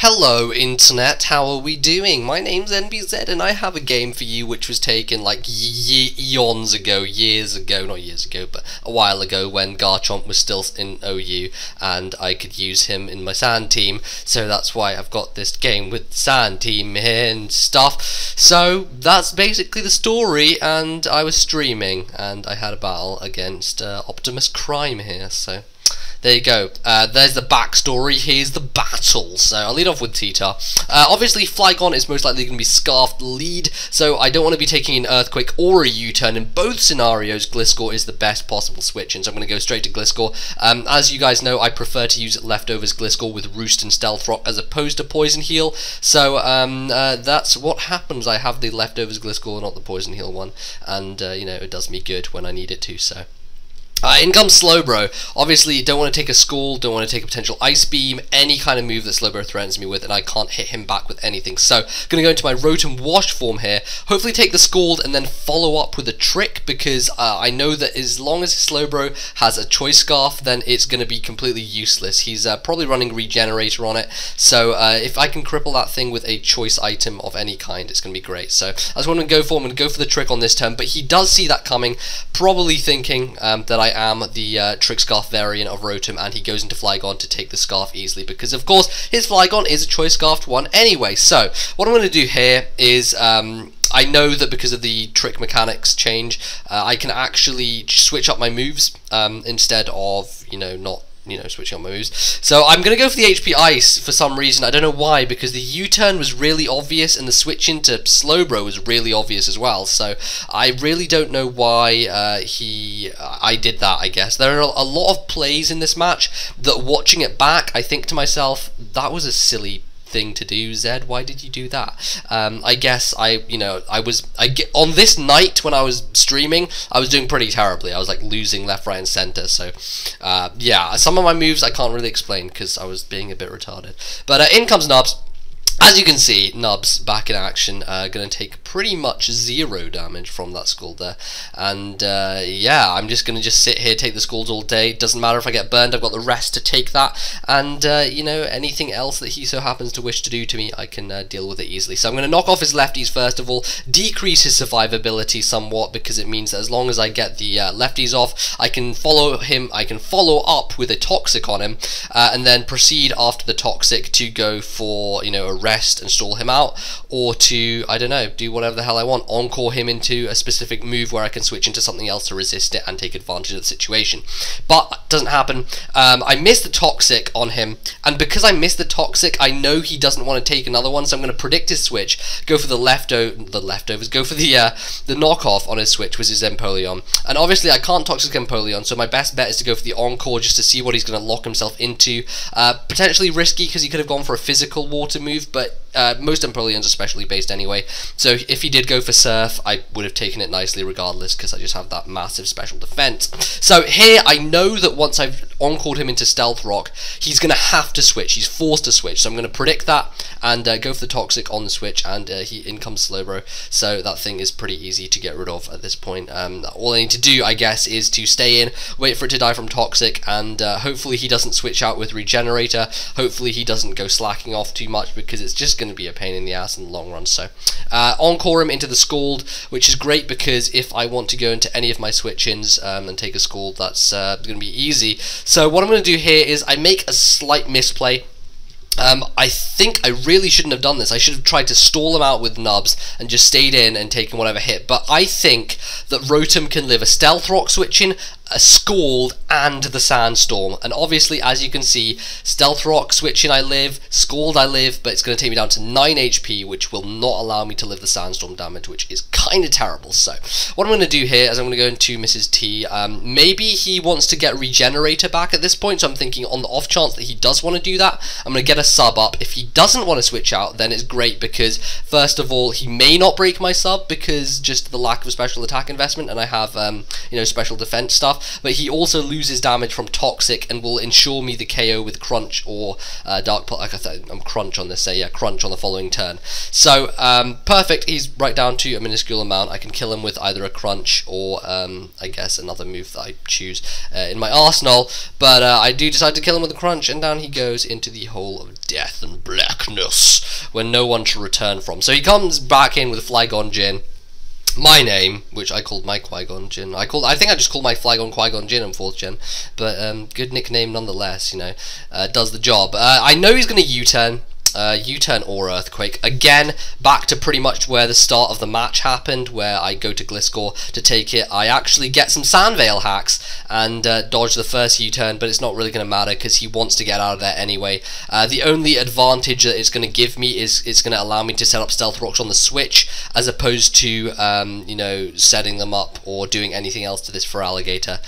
Hello Internet, how are we doing? My name's NBZ and I have a game for you which was taken like eons ago, not years ago, but a while ago when Garchomp was still in OU and I could use him in my Sand team, so that's why I've got this game with Sand team here and stuff. So that's basically the story, and I was streaming and I had a battle against OptimusCrimee here, so there you go. There's the backstory. Here's the battle. So I'll lead off with Tita. Obviously, Flygon is most likely going to be Scarfed lead, so I don't want to be taking an Earthquake or a U-turn. In both scenarios, Gliscor is the best possible switch, and so I'm going to go straight to Gliscor. As you guys know, I prefer to use Leftovers Gliscor with Roost and Stealth Rock as opposed to Poison Heal. So that's what happens. I have the Leftovers Gliscor, not the Poison Heal one, and you know, it does me good when I need it to. So. In comes Slowbro. Obviously, don't want to take a Scald, don't want to take a potential Ice Beam, any kind of move that Slowbro threatens me with, and I can't hit him back with anything. So, going to go into my Rotom Wash form here, hopefully take the Scald and then follow up with a Trick, because I know that as long as Slowbro has a Choice Scarf, then it's going to be completely useless. He's probably running Regenerator on it, so if I can cripple that thing with a Choice item of any kind, it's going to be great. So, that's what I'm going to go for. I'm going to go for the Trick on this turn, but he does see that coming, probably thinking that I am the Trick Scarf variant of Rotom, and he goes into Flygon to take the Scarf easily, because of course his Flygon is a Choice Scarfed one anyway. So what I'm going to do here is I know that because of the trick mechanics change, I can actually switch up my moves instead of, not switching on my moves. So I'm going to go for the HP Ice for some reason. I don't know why, because the U-turn was really obvious and the switch into Slowbro was really obvious as well. So I really don't know why I did that, I guess. There are a lot of plays in this match that, watching it back, I think to myself, that was a silly thing to do, Zed. Why did you do that? I guess on this night when I was streaming, I was doing pretty terribly. I was like losing left, right, and center. So yeah, some of my moves I can't really explain because I was being a bit retarded. But in comes Nubs. As you can see, Nubs back in action, going to take pretty much 0 damage from that Scald there. And yeah, I'm just going to sit here, take the Scalds all day. Doesn't matter if I get burned, I've got the rest to take that. And, anything else that he so happens to wish to do to me, I can deal with it easily. So I'm going to knock off his lefties first of all, decrease his survivability somewhat, because it means that as long as I get the lefties off, I can follow up with a Toxic on him, and then proceed after the Toxic to go for, a rest and stall him out, or to, I don't know, do whatever the hell I want, encore him into a specific move where I can switch into something else to resist it and take advantage of the situation. But it doesn't happen. I missed the Toxic on him, and because I missed the Toxic, I know he doesn't want to take another one, so I'm going to predict his switch, go for the leftovers, go for the knockoff on his switch, which is Empoleon. And obviously I can't Toxic Empoleon, so my best bet is to go for the encore just to see what he's going to lock himself into. Potentially risky because he could have gone for a physical water move, but most Empoleons are specially based anyway, so if he did go for Surf, I would have taken it nicely regardless, because I just have that massive special defense. So here, I know that once I've encored him into Stealth Rock, he's going to have to switch, he's forced to switch, so I'm going to predict that, and go for the Toxic on the switch, and in comes Slowbro, so that thing is pretty easy to get rid of at this point. All I need to do, I guess, is to stay in, wait for it to die from Toxic, and hopefully he doesn't switch out with Regenerator, hopefully he doesn't go slacking off too much, because it's just going to be a pain in the ass in the long run. So encore him into the Scald, which is great because if I want to go into any of my switch-ins and take a Scald, that's going to be easy. So what I'm going to do here is I make a slight misplay. I think I really shouldn't have done this. I should have tried to stall him out with Nubs and just stayed in and taken whatever hit, but I think that Rotom can live a Stealth Rock switch-in, a Scald, and the Sandstorm. And obviously, as you can see, Stealth Rock switching I live, Scald I live, but it's going to take me down to 9 HP, which will not allow me to live the Sandstorm damage, which is kind of terrible. So what I'm going to do here is I'm going to go into Mrs. T. Maybe he wants to get Regenerator back at this point, so I'm thinking on the off chance that he does want to do that, I'm going to get a sub up. If he doesn't want to switch out, then it's great, because first of all, he may not break my sub because just the lack of a special attack investment, and I have special defense stuff. But he also loses damage from Toxic and will ensure me the KO with Crunch or Dark Pulse. Like I said, I'm Crunch on this, Crunch on the following turn. So, perfect, he's right down to a minuscule amount. I can kill him with either a Crunch or, I guess, another move that I choose in my arsenal. But I do decide to kill him with a Crunch, and down he goes into the hole of death and blackness. darkness where no one shall return from. So he comes back in with Flygon Jin, my name, which I called my Qui-Gon Jinn. I think I just called my Flygon Qui-Gon Jinn in 4th gen, but good nickname nonetheless, you know, does the job. I know he's going to U-turn. U-turn or Earthquake. Again, back to pretty much where the start of the match happened, where I go to Gliscor to take it. I actually get some Sandvale hacks and dodge the first U-turn, but it's not really going to matter because he wants to get out of there anyway. The only advantage that it's going to give me is it's going to allow me to set up Stealth Rocks on the switch, as opposed to, you know, setting them up or doing anything else to this Feraligatr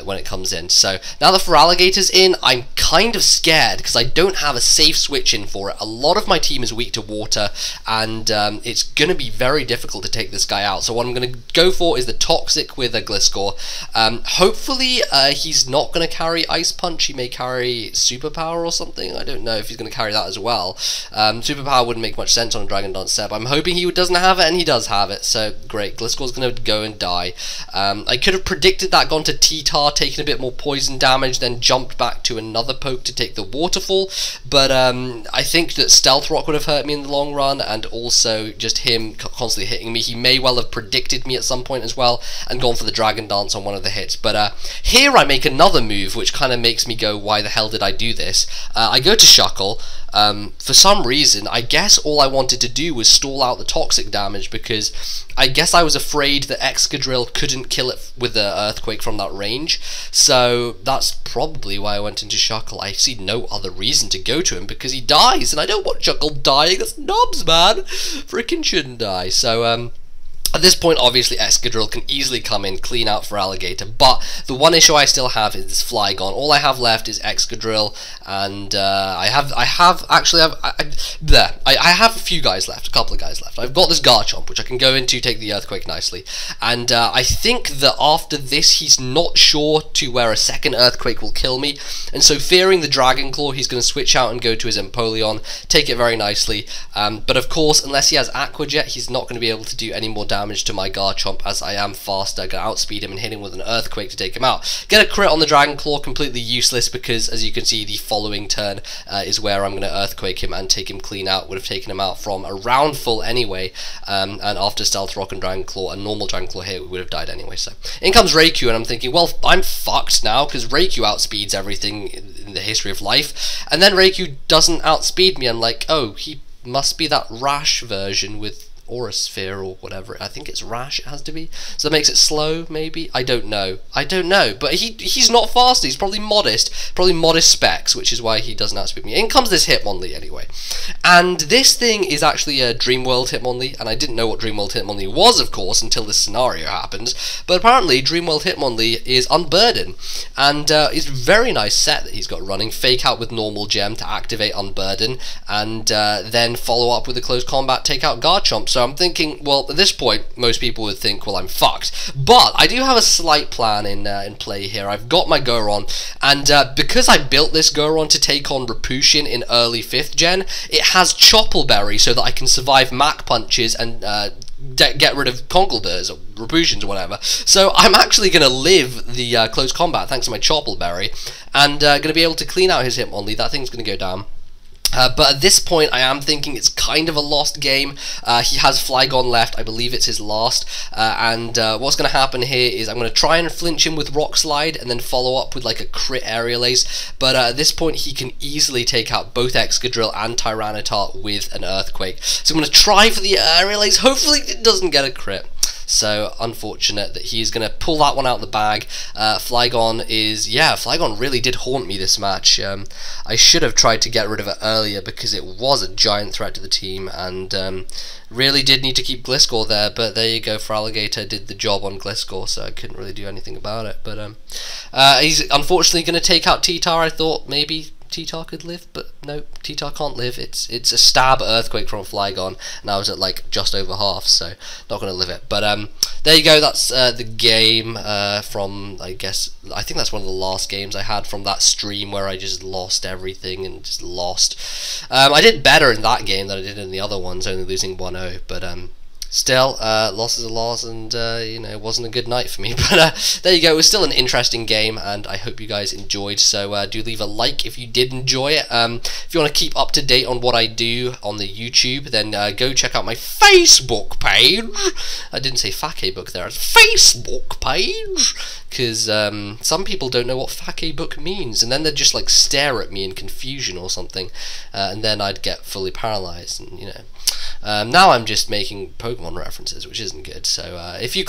when it comes in. So now the Feraligatr's in, I'm kind of scared because I don't have a safe switch in for it. A lot of my team is weak to water, and it's going to be very difficult to take this guy out. So what I'm going to go for is the Toxic with a Gliscor. Hopefully he's not going to carry Ice Punch. He may carry Superpower or something. I don't know if he's going to carry that as well. Superpower wouldn't make much sense on a Dragon Dance Seb. I'm hoping he doesn't have it, and he does have it. So great, Gliscor's going to go and die. I could have predicted that, gone to T-Tar, taken a bit more poison damage, then jumped back to another poke to take the Waterfall, but I think that Stealth Rock would have hurt me in the long run, and also just him constantly hitting me. He may well have predicted me at some point as well and gone for the Dragon Dance on one of the hits. But here I make another move which kind of makes me go, why the hell did I do this? I go to Shuckle. For some reason, I guess all I wanted to do was stall out the toxic damage, because I guess I was afraid that Excadrill couldn't kill it with the Earthquake from that range. So that's probably why I went into Shuckle. I see no other reason to go to him, because he dies, and I don't want Shuckle dying. That's knobs, man. Frickin' shouldn't die. So, at this point, obviously, Excadrill can easily come in, clean out Feraligatr, but the one issue I still have is this Flygon. All I have left is Excadrill, and I have a few guys left, a couple of guys left. I've got this Garchomp, which I can go into, take the Earthquake nicely, and I think that after this, he's not sure to where a second Earthquake will kill me, and so fearing the Dragon Claw, he's going to switch out and go to his Empoleon, take it very nicely, but of course, unless he has Aqua Jet, he's not going to be able to do any more damage to my Garchomp, as I am faster. I can outspeed him and hit him with an Earthquake to take him out. Get a crit on the Dragon Claw, completely useless, because as you can see, the following turn is where I'm going to Earthquake him and take him clean out. Would have taken him out from a round full anyway, and after Stealth Rock and Dragon Claw, a normal Dragon Claw here, we would have died anyway. So in comes Raikou, and I'm thinking, well, I'm fucked now, because Raikou outspeeds everything in the history of life, and then Raikou doesn't outspeed me. I'm like, oh, he must be that Rash version with Aura Sphere or whatever. I think it's Rash, it has to be. So that makes it slow, maybe? I don't know. But he's not fast. He's probably modest. Probably modest specs, which is why he doesn't outspeed me. In comes this Hitmonlee anyway. And this thing is actually a Dreamworld Hitmonlee, and I didn't know what Dreamworld Hitmonlee was, of course, until this scenario happened. But apparently, Dreamworld Hitmonlee is Unburden. And it's a very nice set that he's got running. Fake out with normal gem to activate Unburden, and then follow up with a close combat, take out Garchomp. So I'm thinking, well, at this point, most people would think, well, I'm fucked. But I do have a slight plan in play here. I've got my Goron, and because I built this Goron to take on Repushin in early 5th gen, it has Choppleberry so that I can survive Mach Punches and get rid of Conkeldurs or Repushins or whatever. So I'm actually going to live the close combat thanks to my Choppleberry, and going to be able to clean out his Hitmonlee. That thing's going to go down. But at this point, I am thinking it's kind of a lost game. He has Flygon left. I believe it's his last. And what's going to happen here is I'm going to try and flinch him with Rock Slide and then follow up with like a crit Aerial Ace. But at this point, he can easily take out both Excadrill and Tyranitar with an Earthquake. So I'm going to try for the Aerial Ace. Hopefully it doesn't get a crit. So unfortunate that he's going to pull that one out of the bag. Flygon really did haunt me this match. I should have tried to get rid of it earlier because it was a giant threat to the team, and really did need to keep Gliscor there, but there you go, Feraligatr did the job on Gliscor, so I couldn't really do anything about it. But he's unfortunately going to take out T-Tar. I thought maybe T-Tar could live, but no, T-Tar can't live. It's a stab Earthquake from Flygon, and I was at like just over half, so not going to live it. But there you go, that's the game from, I think that's one of the last games I had from that stream where I just lost everything and just lost. I did better in that game than I did in the other ones, only losing 1-0, but still, loss is a loss, and you know, it wasn't a good night for me. But there you go. It was still an interesting game, and I hope you guys enjoyed. So do leave a like if you did enjoy it. If you want to keep up to date on what I do on the YouTube, then go check out my Facebook page. I didn't say Fakebook there. It's Facebook page, because some people don't know what Fakebook means, and then they'd just like stare at me in confusion or something, and then I'd get fully paralyzed, and you know. Now I'm just making Pokemon references, which isn't good. So if you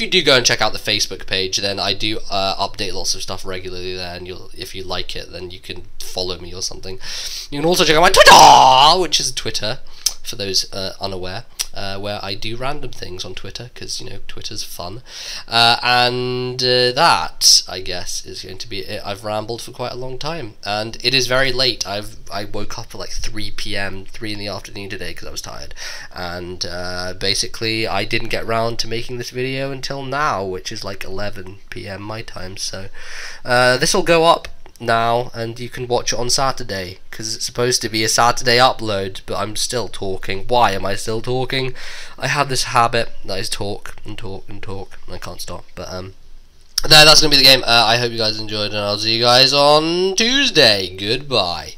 do go and check out the Facebook page, then I do update lots of stuff regularly there, and if you like it, then you can follow me or something. You can also check out my Twitter, which is Twitter for those unaware. Where I do random things on Twitter, because you know, Twitter's fun, and that, I guess, is going to be it. I've rambled for quite a long time, and it is very late. I woke up at like 3 p.m., 3 in the afternoon today, because I was tired, and basically I didn't get round to making this video until now, which is like 11 p.m. my time. So this will go up now, and you can watch it on Saturday, because it's supposed to be a Saturday upload, but I'm still talking. Why am I still talking? I have this habit that is talk and talk and talk, and I can't stop. But that's gonna be the game. I hope you guys enjoyed, and I'll see you guys on Tuesday. Goodbye.